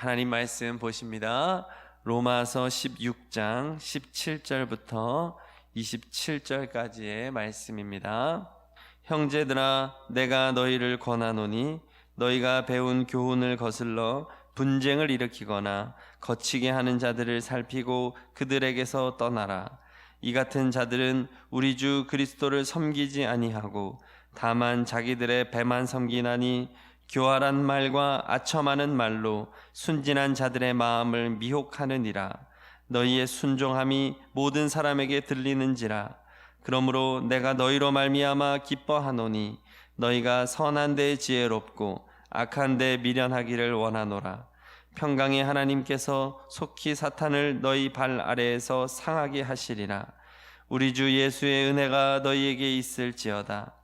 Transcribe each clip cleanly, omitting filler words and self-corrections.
하나님 말씀 보십니다. 로마서 16장 17절부터 27절까지의 말씀입니다. 형제들아, 내가 너희를 권하노니 너희가 배운 교훈을 거슬러 분쟁을 일으키거나 거치게 하는 자들을 살피고 그들에게서 떠나라. 이 같은 자들은 우리 주 그리스도를 섬기지 아니하고 다만 자기들의 배만 섬기나니 교활한 말과 아첨하는 말로 순진한 자들의 마음을 미혹하느니라. 너희의 순종함이 모든 사람에게 들리는지라. 그러므로 내가 너희로 말미암아 기뻐하노니 너희가 선한 데 지혜롭고 악한 데 미련하기를 원하노라. 평강의 하나님께서 속히 사탄을 너희 발 아래에서 상하게 하시리라. 우리 주 예수의 은혜가 너희에게 있을지어다.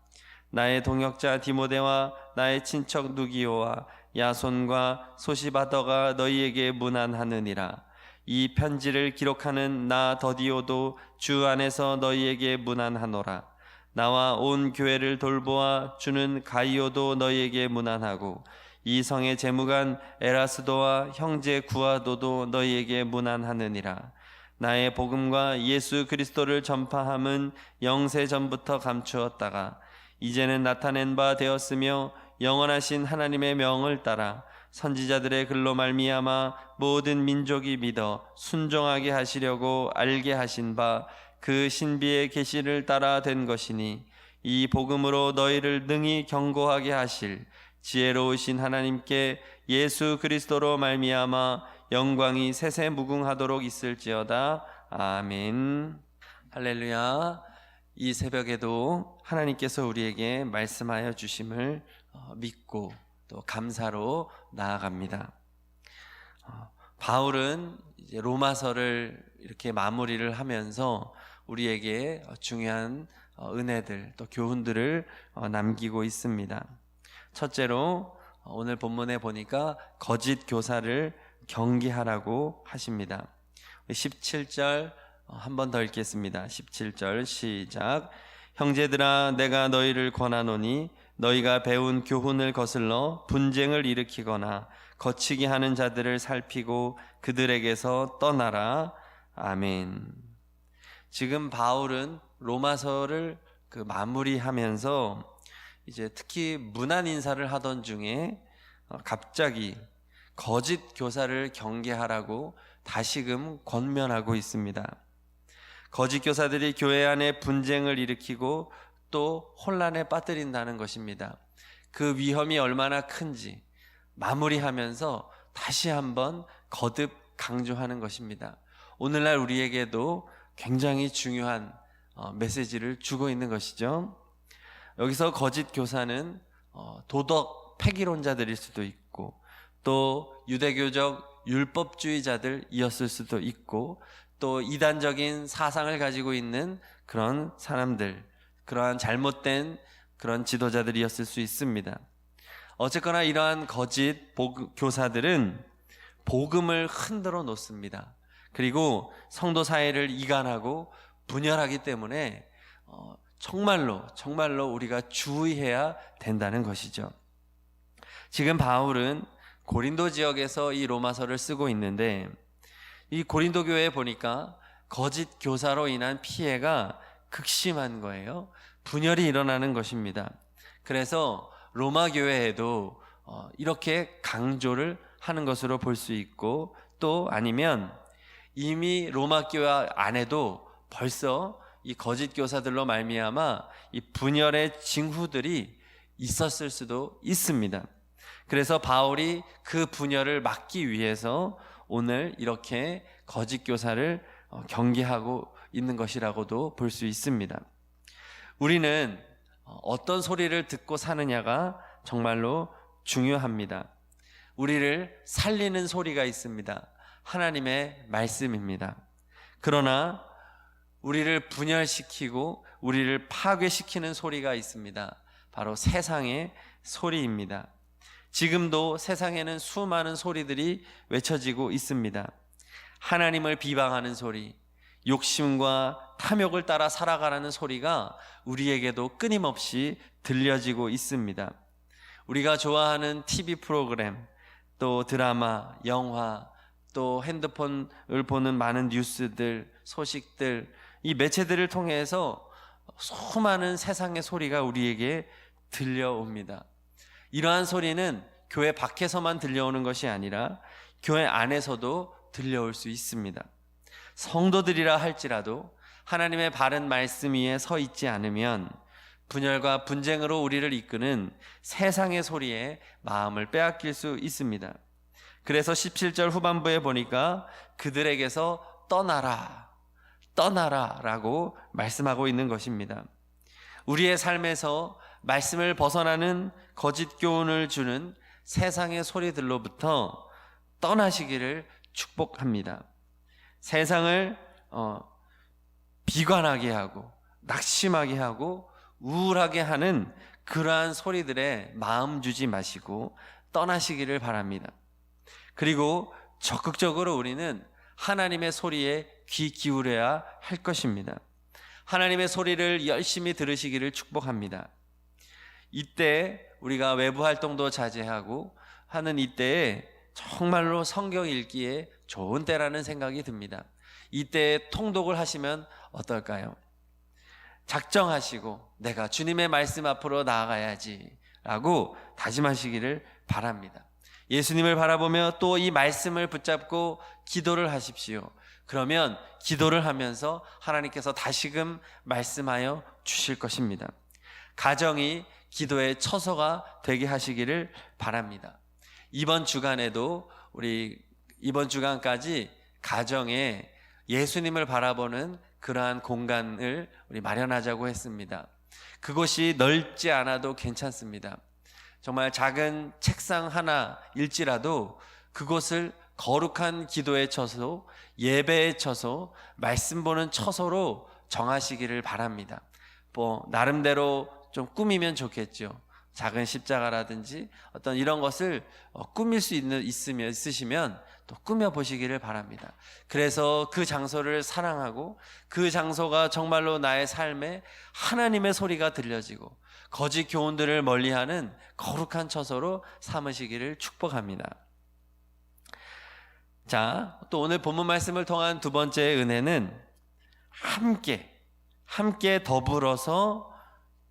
나의 동역자 디모데와 나의 친척 누기오와 야손과 소시바더가 너희에게 문안하느니라. 이 편지를 기록하는 나 더디오도 주 안에서 너희에게 문안하노라. 나와 온 교회를 돌보아 주는 가이오도 너희에게 문안하고 이 성의 재무관 에라스도와 형제 구아도도 너희에게 문안하느니라. 나의 복음과 예수 그리스도를 전파함은 영세 전부터 감추었다가 이제는 나타낸 바 되었으며 영원하신 하나님의 명을 따라 선지자들의 글로 말미암아 모든 민족이 믿어 순종하게 하시려고 알게 하신 바 그 신비의 계시를 따라 된 것이니 이 복음으로 너희를 능히 경고하게 하실 지혜로우신 하나님께 예수 그리스도로 말미암아 영광이 세세무궁하도록 있을지어다. 아멘. 할렐루야. 이 새벽에도 하나님께서 우리에게 말씀하여 주심을 믿고 또 감사로 나아갑니다. 바울은 이제 로마서를 이렇게 마무리를 하면서 우리에게 중요한 은혜들 또 교훈들을 남기고 있습니다. 첫째로 오늘 본문에 보니까 거짓 교사를 경계하라고 하십니다. 17절 한 번 더 읽겠습니다. 17절 시작. 형제들아, 내가 너희를 권하노니 너희가 배운 교훈을 거슬러 분쟁을 일으키거나 거치게 하는 자들을 살피고 그들에게서 떠나라. 아멘. 지금 바울은 로마서를 마무리하면서 이제 특히 문안 인사를 하던 중에 갑자기 거짓 교사를 경계하라고 다시금 권면하고 있습니다. 거짓 교사들이 교회 안에 분쟁을 일으키고 또 혼란에 빠뜨린다는 것입니다. 그 위험이 얼마나 큰지 마무리하면서 다시 한번 거듭 강조하는 것입니다. 오늘날 우리에게도 굉장히 중요한 메시지를 주고 있는 것이죠. 여기서 거짓 교사는 도덕 폐기론자들일 수도 있고 또 유대교적 율법주의자들이었을 수도 있고 또 이단적인 사상을 가지고 있는 그런 사람들, 그러한 잘못된 그런 지도자들이었을 수 있습니다. 어쨌거나 이러한 거짓 교사들은 복음을 흔들어 놓습니다. 그리고 성도 사이를 이간하고 분열하기 때문에 정말로 우리가 주의해야 된다는 것이죠. 지금 바울은 고린도 지역에서 이 로마서를 쓰고 있는데 이 고린도 교회에 보니까 거짓 교사로 인한 피해가 극심한 거예요. 분열이 일어나는 것입니다. 그래서 로마 교회에도 이렇게 강조를 하는 것으로 볼 수 있고 또 아니면 이미 로마 교회 안에도 벌써 이 거짓 교사들로 말미암아 이 분열의 징후들이 있었을 수도 있습니다. 그래서 바울이 그 분열을 막기 위해서 오늘 이렇게 거짓 교사를 경계하고 있는 것이라고도 볼 수 있습니다. 우리는 어떤 소리를 듣고 사느냐가 정말로 중요합니다. 우리를 살리는 소리가 있습니다. 하나님의 말씀입니다. 그러나 우리를 분열시키고 우리를 파괴시키는 소리가 있습니다. 바로 세상의 소리입니다. 지금도 세상에는 수많은 소리들이 외쳐지고 있습니다. 하나님을 비방하는 소리, 욕심과 탐욕을 따라 살아가라는 소리가 우리에게도 끊임없이 들려지고 있습니다. 우리가 좋아하는 TV 프로그램, 또 드라마, 영화, 또 핸드폰을 보는 많은 뉴스들, 소식들, 이 매체들을 통해서 수많은 세상의 소리가 우리에게 들려옵니다. 이러한 소리는 교회 밖에서만 들려오는 것이 아니라 교회 안에서도 들려올 수 있습니다. 성도들이라 할지라도 하나님의 바른 말씀 위에 서 있지 않으면 분열과 분쟁으로 우리를 이끄는 세상의 소리에 마음을 빼앗길 수 있습니다. 그래서 17절 후반부에 보니까 그들에게서 떠나라 라고 말씀하고 있는 것입니다. 우리의 삶에서 말씀을 벗어나는 거짓 교훈을 주는 세상의 소리들로부터 떠나시기를 축복합니다. 세상을 비관하게 하고 낙심하게 하고 우울하게 하는 그러한 소리들에 마음 주지 마시고 떠나시기를 바랍니다. 그리고 적극적으로 우리는 하나님의 소리에 귀 기울여야 할 것입니다. 하나님의 소리를 열심히 들으시기를 축복합니다. 이때 우리가 외부 활동도 자제하고 하는 이때에 정말로 성경 읽기에 좋은 때라는 생각이 듭니다. 이때에 통독을 하시면 어떨까요? 작정하시고 내가 주님의 말씀 앞으로 나아가야지 라고 다짐하시기를 바랍니다. 예수님을 바라보며 또 이 말씀을 붙잡고 기도를 하십시오. 그러면 기도를 하면서 하나님께서 다시금 말씀하여 주실 것입니다. 가정이 기도의 처소가 되게 하시기를 바랍니다. 이번 주간에도 우리 이번 주간까지 가정에 예수님을 바라보는 그러한 공간을 우리 마련하자고 했습니다. 그곳이 넓지 않아도 괜찮습니다. 정말 작은 책상 하나일지라도 그곳을 거룩한 기도의 처소, 예배의 처소, 말씀 보는 처소로 정하시기를 바랍니다. 나름대로 좀 꾸미면 좋겠죠. 작은 십자가라든지 어떤 이런 것을 꾸밀 수 있으시면 또 꾸며보시기를 바랍니다. 그래서 그 장소를 사랑하고 그 장소가 정말로 나의 삶에 하나님의 소리가 들려지고 거짓 교훈들을 멀리하는 거룩한 처소로 삼으시기를 축복합니다. 자, 또 오늘 본문 말씀을 통한 두 번째 은혜는 함께 더불어서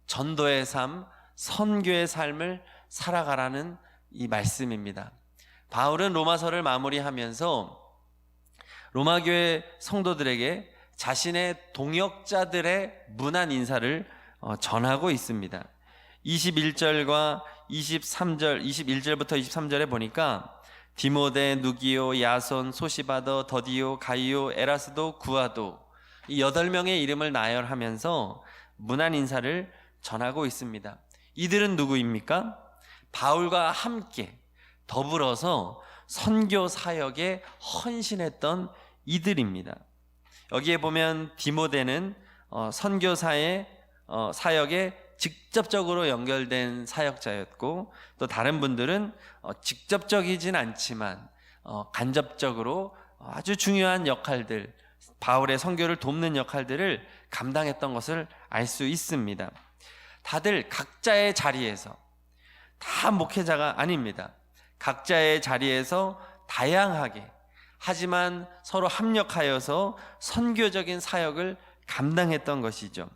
전도의 삶, 선교의 삶을 살아가라는 이 말씀입니다. 바울은 로마서를 마무리하면서 로마교회 성도들에게 자신의 동역자들의 문안 인사를 전하고 있습니다. 21절과 23절, 21절부터 23절에 보니까 디모데, 누기오, 야손, 소시바더, 더디오, 가이오, 에라스도, 구아도 이 8명의 이름을 나열하면서 문안 인사를 전하고 있습니다. 이들은 누구입니까? 바울과 함께 더불어서 선교 사역에 헌신했던 이들입니다. 여기에 보면 디모데는 선교사의 사역에 직접적으로 연결된 사역자였고, 또 다른 분들은 직접적이진 않지만 간접적으로 아주 중요한 역할들, 바울의 선교를 돕는 역할들을 감당했던 것을 알 수 있습니다. 다들 각자의 자리에서, 다 목회자가 아닙니다. 각자의 자리에서 다양하게 하지만 서로 합력하여서 선교적인 사역을 감당했던 것이죠.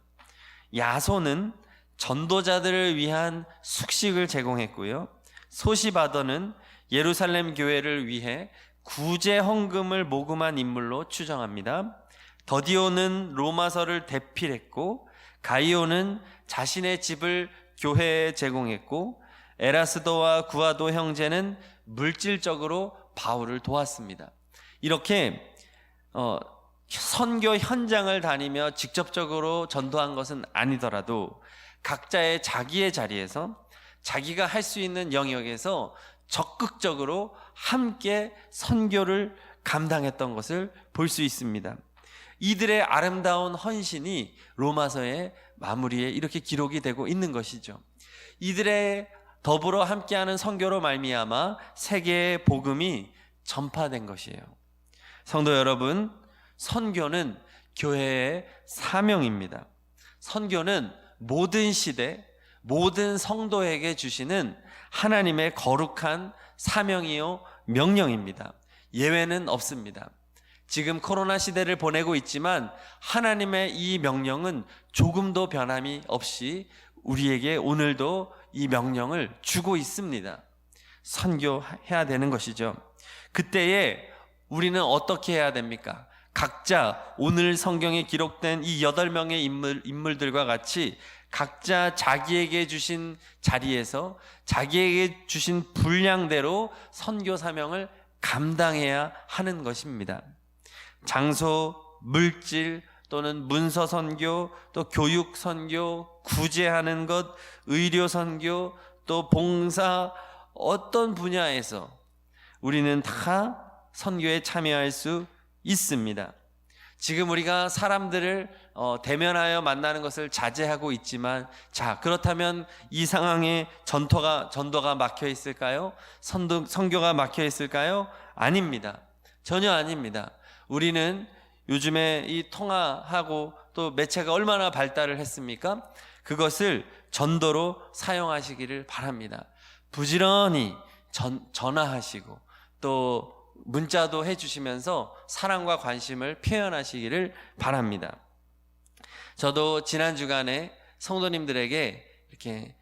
야손은 전도자들을 위한 숙식을 제공했고요. 소시바더는 예루살렘 교회를 위해 구제 헌금을 모금한 인물로 추정합니다. 더디오는 로마서를 대필했고, 가이오는 자신의 집을 교회에 제공했고, 에라스도와 구아도 형제는 물질적으로 바울을 도왔습니다. 이렇게 선교 현장을 다니며 직접적으로 전도한 것은 아니더라도 각자의 자기의 자리에서 자기가 할 수 있는 영역에서 적극적으로 함께 선교를 감당했던 것을 볼 수 있습니다. 이들의 아름다운 헌신이 로마서의 마무리에 이렇게 기록이 되고 있는 것이죠. 이들의 더불어 함께하는 선교로 말미암아 세계의 복음이 전파된 것이에요. 성도 여러분, 선교는 교회의 사명입니다. 선교는 모든 시대, 모든 성도에게 주시는 하나님의 거룩한 사명이요 명령입니다. 예외는 없습니다. 지금 코로나 시대를 보내고 있지만 하나님의 이 명령은 조금도 변함이 없이 우리에게 오늘도 이 명령을 주고 있습니다. 선교해야 되는 것이죠. 그때에 우리는 어떻게 해야 됩니까? 각자 오늘 성경에 기록된 이 8명의 인물들과 같이 각자 자기에게 주신 자리에서 자기에게 주신 분량대로 선교 사명을 감당해야 하는 것입니다. 장소, 물질 또는 문서 선교, 또 교육 선교, 구제하는 것, 의료 선교, 또 봉사, 어떤 분야에서 우리는 다 선교에 참여할 수 있습니다. 지금 우리가 사람들을 대면하여 만나는 것을 자제하고 있지만, 자, 그렇다면 이 상황에 전도가 막혀 있을까요? 선교가 막혀 있을까요? 아닙니다. 전혀 아닙니다. 우리는 요즘에 이 통화하고 또 매체가 얼마나 발달을 했습니까? 그것을 전도로 사용하시기를 바랍니다. 부지런히 전화하시고 또 문자도 해주시면서 사랑과 관심을 표현하시기를 바랍니다. 저도 지난 주간에 성도님들에게 이렇게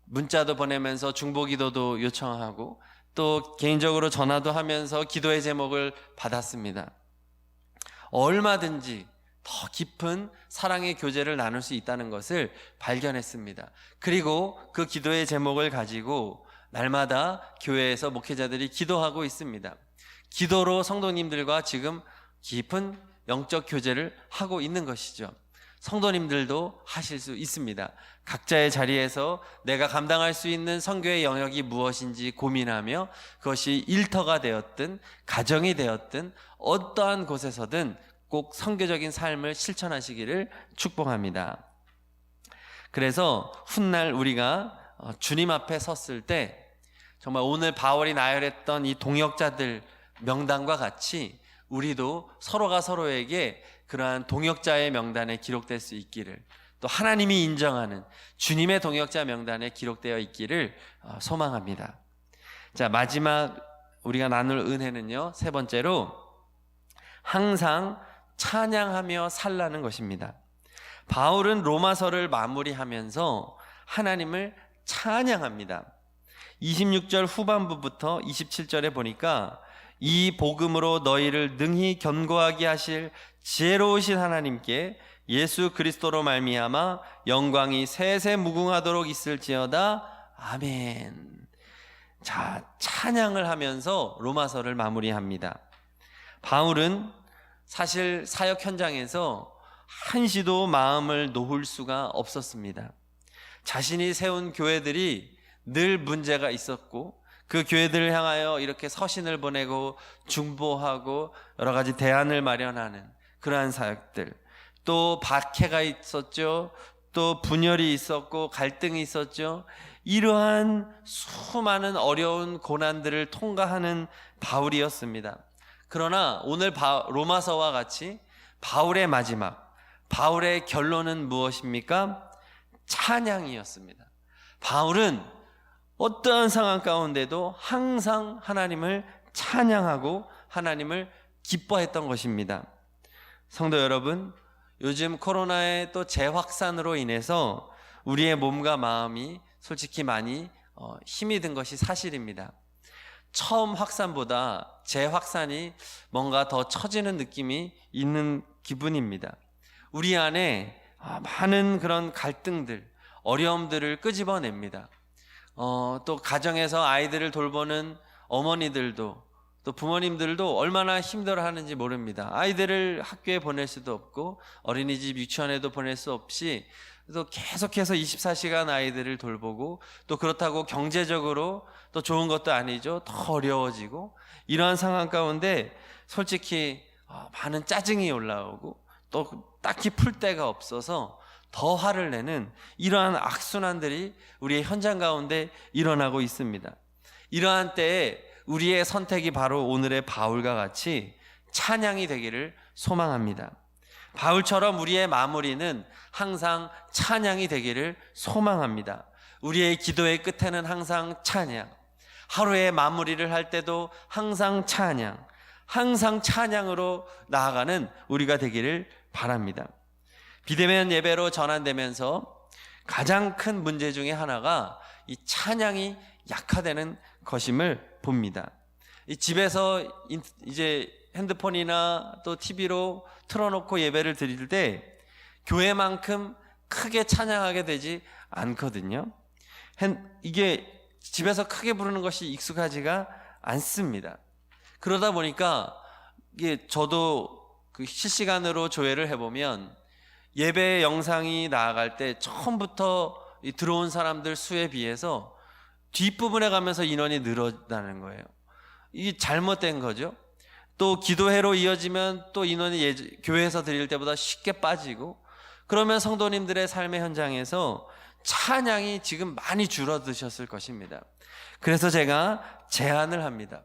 문자도 보내면서 중보기도도 요청하고 또 개인적으로 전화도 하면서 기도의 제목을 받았습니다. 얼마든지 더 깊은 사랑의 교제를 나눌 수 있다는 것을 발견했습니다. 그리고 그 기도의 제목을 가지고 날마다 교회에서 목회자들이 기도하고 있습니다. 기도로 성도님들과 지금 깊은 영적 교제를 하고 있는 것이죠. 성도님들도 하실 수 있습니다. 각자의 자리에서 내가 감당할 수 있는 선교의 영역이 무엇인지 고민하며 그것이 일터가 되었든 가정이 되었든 어떠한 곳에서든 꼭 선교적인 삶을 실천하시기를 축복합니다. 그래서 훗날 우리가 주님 앞에 섰을 때 정말 오늘 바울이 나열했던 이 동역자들 명단과 같이 우리도 서로가 서로에게 그러한 동역자의 명단에 기록될 수 있기를, 또 하나님이 인정하는 주님의 동역자 명단에 기록되어 있기를 소망합니다. 자, 마지막 우리가 나눌 은혜는요, 세 번째로 항상 찬양하며 살라는 것입니다. 바울은 로마서를 마무리하면서 하나님을 찬양합니다. 26절 후반부부터 27절에 보니까 이 복음으로 너희를 능히 견고하게 하실 지혜로우신 하나님께 예수 그리스도로 말미암아 영광이 세세 무궁하도록 있을지어다. 아멘. 자, 찬양을 하면서 로마서를 마무리합니다. 바울은 사실 사역 현장에서 한시도 마음을 놓을 수가 없었습니다. 자신이 세운 교회들이 늘 문제가 있었고 그 교회들을 향하여 이렇게 서신을 보내고 중보하고 여러 가지 대안을 마련하는 그러한 사역들, 또 박해가 있었죠. 또 분열이 있었고 갈등이 있었죠. 이러한 수많은 어려운 고난들을 통과하는 바울이었습니다. 그러나 오늘 로마서와 같이 바울의 마지막, 바울의 결론은 무엇입니까? 찬양이었습니다. 바울은 어떠한 상황 가운데도 항상 하나님을 찬양하고 하나님을 기뻐했던 것입니다. 성도 여러분, 요즘 코로나의 또 재확산으로 인해서 우리의 몸과 마음이 솔직히 많이 힘이 든 것이 사실입니다. 처음 확산보다 재확산이 뭔가 더 처지는 느낌이 있는 기분입니다. 우리 안에 많은 그런 갈등들, 어려움들을 끄집어냅니다. 또 가정에서 아이들을 돌보는 어머니들도 또 부모님들도 얼마나 힘들어하는지 모릅니다. 아이들을 학교에 보낼 수도 없고 어린이집 유치원에도 보낼 수 없이 또 계속해서 24시간 아이들을 돌보고 또 그렇다고 경제적으로 또 좋은 것도 아니죠. 더 어려워지고 이러한 상황 가운데 솔직히 많은 짜증이 올라오고 또 딱히 풀 데가 없어서 더 화를 내는 이러한 악순환들이 우리의 현장 가운데 일어나고 있습니다. 이러한 때에 우리의 선택이 바로 오늘의 바울과 같이 찬양이 되기를 소망합니다. 바울처럼 우리의 마무리는 항상 찬양이 되기를 소망합니다. 우리의 기도의 끝에는 항상 찬양, 하루의 마무리를 할 때도 항상 찬양으로 나아가는 우리가 되기를 바랍니다. 비대면 예배로 전환되면서 가장 큰 문제 중에 하나가 이 찬양이 약화되는 것임을 봅니다. 이 집에서 이제 핸드폰이나 또 TV로 틀어놓고 예배를 드릴 때 교회만큼 크게 찬양하게 되지 않거든요. 이게 집에서 크게 부르는 것이 익숙하지가 않습니다. 그러다 보니까 이게 저도 그 실시간으로 조회를 해보면 예배 영상이 나아갈 때 처음부터 들어온 사람들 수에 비해서 뒷부분에 가면서 인원이 늘어나는 거예요. 이게 잘못된 거죠. 또 기도회로 이어지면 또 인원이 교회에서 드릴 때보다 쉽게 빠지고, 그러면 성도님들의 삶의 현장에서 찬양이 지금 많이 줄어드셨을 것입니다. 그래서 제가 제안을 합니다.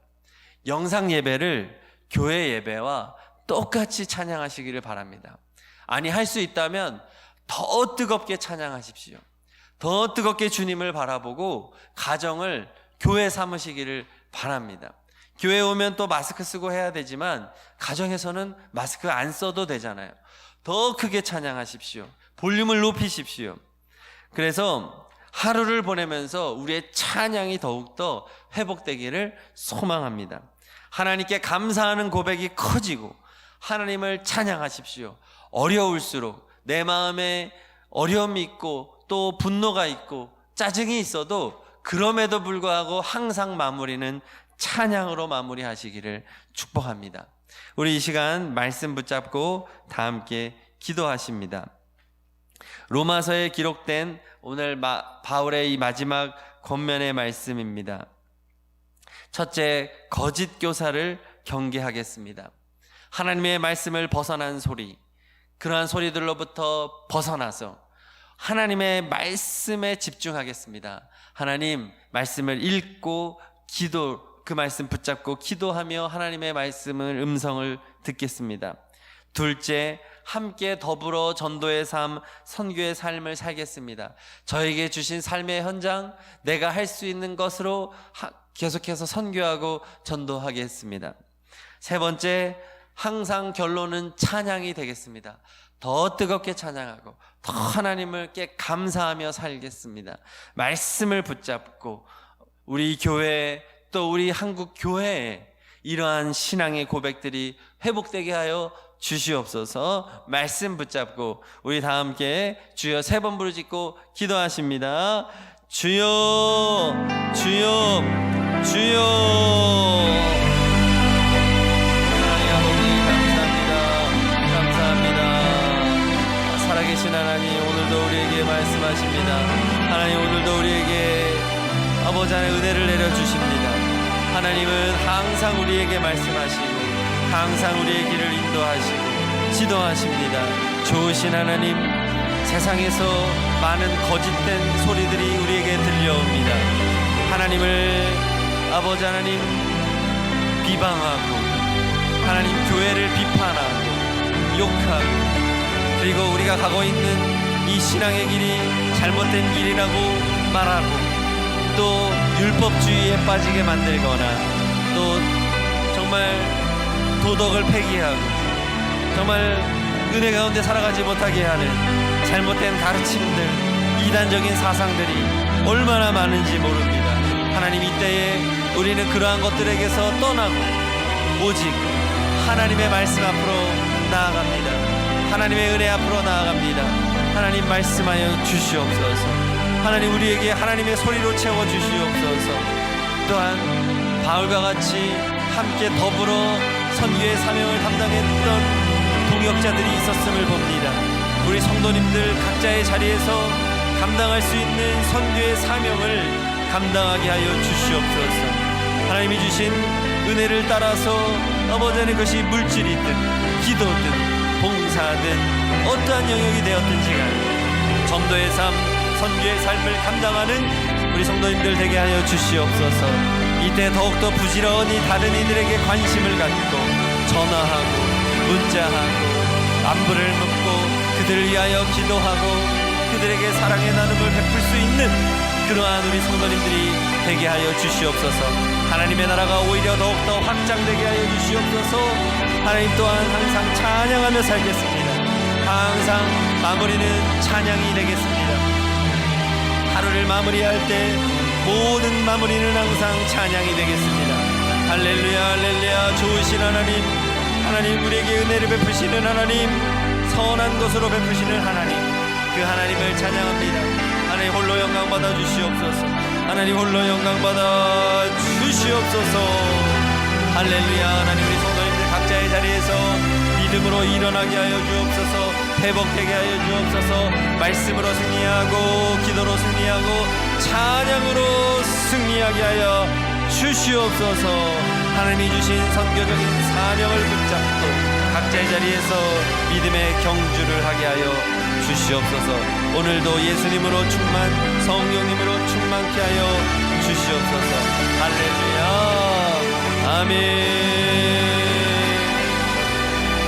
영상 예배를 교회 예배와 똑같이 찬양하시기를 바랍니다. 아니, 할 수 있다면 더 뜨겁게 찬양하십시오. 더 뜨겁게 주님을 바라보고 가정을 교회 삼으시기를 바랍니다. 교회 오면 또 마스크 쓰고 해야 되지만 가정에서는 마스크 안 써도 되잖아요. 더 크게 찬양하십시오. 볼륨을 높이십시오. 그래서 하루를 보내면서 우리의 찬양이 더욱더 회복되기를 소망합니다. 하나님께 감사하는 고백이 커지고 하나님을 찬양하십시오. 어려울수록 내 마음에 어려움이 있고 또 분노가 있고 짜증이 있어도 그럼에도 불구하고 항상 마무리는 찬양으로 마무리하시기를 축복합니다. 우리 이 시간 말씀 붙잡고 다 함께 기도하십니다. 로마서에 기록된 오늘 바울의 이 마지막 권면의 말씀입니다. 첫째, 거짓 교사를 경계하겠습니다. 하나님의 말씀을 벗어난 소리, 그러한 소리들로부터 벗어나서 하나님의 말씀에 집중하겠습니다. 하나님 말씀을 읽고 그 말씀 붙잡고 기도하며 하나님의 말씀을 음성을 듣겠습니다. 둘째, 함께 더불어 전도의 삶, 선교의 삶을 살겠습니다. 저에게 주신 삶의 현장, 내가 할 수 있는 것으로 계속해서 선교하고 전도하겠습니다. 세 번째, 항상 결론은 찬양이 되겠습니다. 더 뜨겁게 찬양하고 더 하나님께 감사하며 살겠습니다. 말씀을 붙잡고 우리 교회 또 우리 한국 교회에 이러한 신앙의 고백들이 회복되게 하여 주시옵소서. 말씀 붙잡고 우리 다 함께 주여 3번 부르짖고 기도하십니다. 주여, 주여, 주여. 하나님 아버지 감사합니다. 감사합니다. 살아계신 하나님, 오늘도 우리에게 말씀하십니다. 하나님, 오늘도 우리에게 아버지 안에 은혜를 내려주십니다. 하나님은 항상 우리에게 말씀하시고 항상 우리의 길을 인도하시고 지도하십니다. 좋으신 하나님, 세상에서 많은 거짓된 소리들이 우리에게 들려옵니다. 하나님을 아버지 하나님 비방하고 하나님 교회를 비판하고 욕하고, 그리고 우리가 가고 있는 이 신앙의 길이 잘못된 길이라고 말하고, 또 율법주의에 빠지게 만들거나, 또 정말 도덕을 폐기하고 정말 은혜 가운데 살아가지 못하게 하는 잘못된 가르침들, 이단적인 사상들이 얼마나 많은지 모릅니다. 하나님, 이때에 우리는 그러한 것들에게서 떠나고 오직 하나님의 말씀 앞으로 나아갑니다. 하나님의 은혜 앞으로 나아갑니다. 하나님 말씀하여 주시옵소서. 하나님, 우리에게 하나님의 소리로 채워주시옵소서. 또한 바울과 같이 함께 더불어 선교의 사명을 감당했던 동역자들이 있었음을 봅니다. 우리 성도님들 각자의 자리에서 감당할 수 있는 선교의 사명을 감당하게 하여 주시옵소서. 하나님이 주신 은혜를 따라서 아버지 안에 그것이 물질이든 기도든 봉사든 어떠한 영역이 되었든지 간에 전도의 삶, 선교의 삶을 감당하는 우리 성도님들 되게 하여 주시옵소서. 이때 더욱더 부지런히 다른 이들에게 관심을 갖고 전화하고 문자하고 안부를 묻고 그들을 위하여 기도하고 그들에게 사랑의 나눔을 베풀 수 있는 그러한 우리 성도님들이 되게 하여 주시옵소서. 하나님의 나라가 오히려 더욱더 확장되게 하여 주시옵소서. 하나님 또한 항상 찬양하며 살겠습니다. 항상 마무리는 찬양이 되겠습니다. 하루를 마무리할 때 모든 마무리는 항상 찬양이 되겠습니다. 할렐루야 할렐루야. 좋으신 하나님, 하나님 우리에게 은혜를 베푸시는 하나님, 선한 것으로 베푸시는 하나님, 그 하나님을 찬양합니다. 하나님 홀로 영광 받아 주시옵소서. 하나님 홀로 영광 받아 주시옵소서. 할렐루야. 하나님 우리 성도님들 각자의 자리에서 믿음으로 일어나게 하여 주옵소서. 회복되게 하여 주옵소서. 말씀으로 승리하고 기도로 승리하고 찬양으로 승리하게 하여 주시옵소서. 하나님이 주신 선교적인 사명을 붙잡고 각자의 자리에서 믿음의 경주를 하게 하여 주시옵소서. 오늘도 예수님으로 충만, 성령님으로 충만케 하여 주시옵소서. 할렐루야.